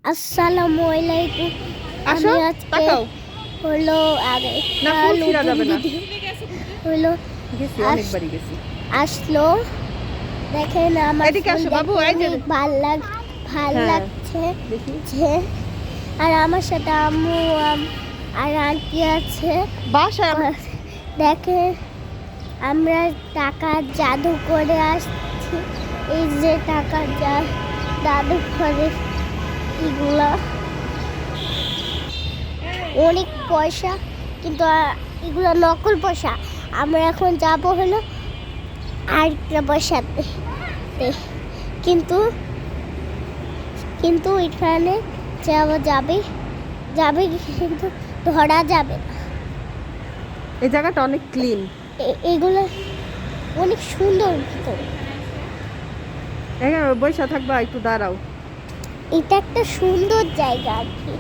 আসসালামু আলাইকুম। আসো আমি আজকে তাকাও হলো আগে না ফুল ছিঁড়া যাবে না হলো গেছি অনেকবারই গেছি আসলো দেখেন আমার এদিকে আসো বাবু এই যে ভালো হ্যাঁ, লাগছে দেখি যে আর আমার সাথে আম্মু আর আন্টি আছে বাসায় দেখেন আমরা টাকা জাদু করে আসছি এই যে টাকা জাদু করে এগুলা অনেক পয়সা কিন্তু এগুলো নকল পয়সা আমরা এখন যাব হলো আরেকটা পয়সাতে কিন্তু কিন্তু এখানে যাবে কিন্তু ধরা যাবে না। এই জায়গাটা অনেক ক্লিন এগুলো অনেক সুন্দর ভিতরে এখানে বসে থাকবা একটু দাঁড়াও এটা একটা সুন্দর জায়গা আর কি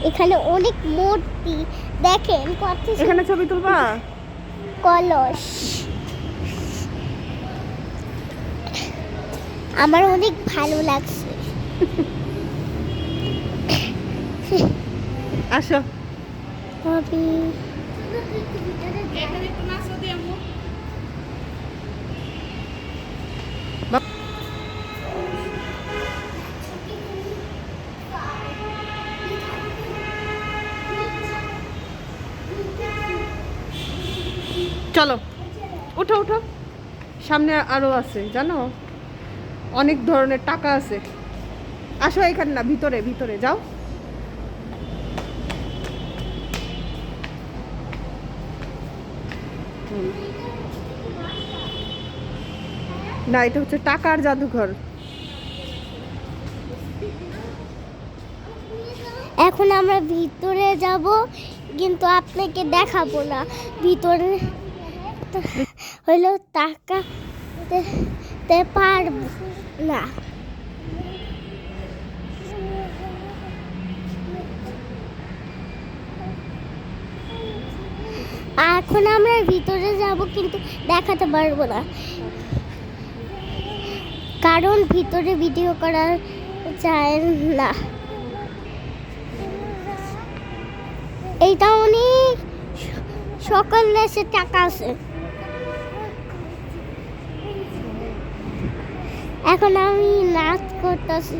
এখানে অনেক মূর্তি দেখেন কত এখানে ছবি তুলবা কলস আমার অনেক ভালো লাগছে আসো ভাবি চলো উঠো উঠো সামনে আরো আছে জানো অনেক ধরনের টাকা আছে আসো এখানে না ভিতরে ভিতরে যাও না এটা হচ্ছে টাকার জাদুঘর এখন আমরা ভিতরে যাব কিন্তু আপনাকে দেখাবো না ভিতরে হলো টাকা তে পারবো না এখন আমরা ভিতরে যাব কিন্তু দেখাতে পারবো না কারণ ভিতরে ভিডিও করা যায় না এইটা অনেক সকল দেশের টাকা আছে এখন আমি নাচ করতেছি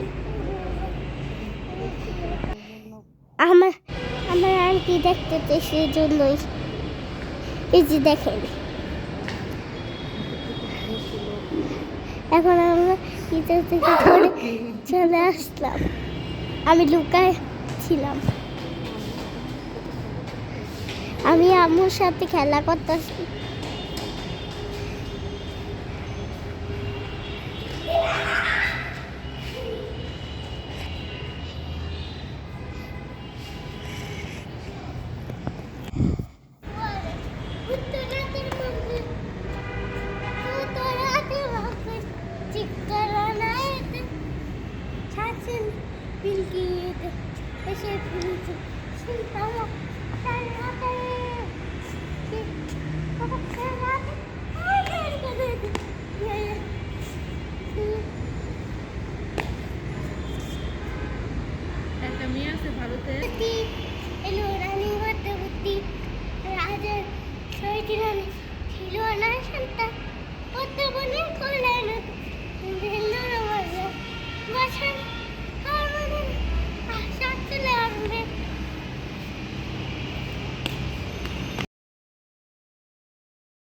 আমার আমার আন্টি দেখতে সেই জন্যই এই যে দেখেন এখন আমরা ভিতর থেকে ধরে চলে আসলাম আমি লুকায় ছিলাম আমি আম্মুর সাথে খেলা করতেছি একটা মেয়ে আছে ভারতে ছিল না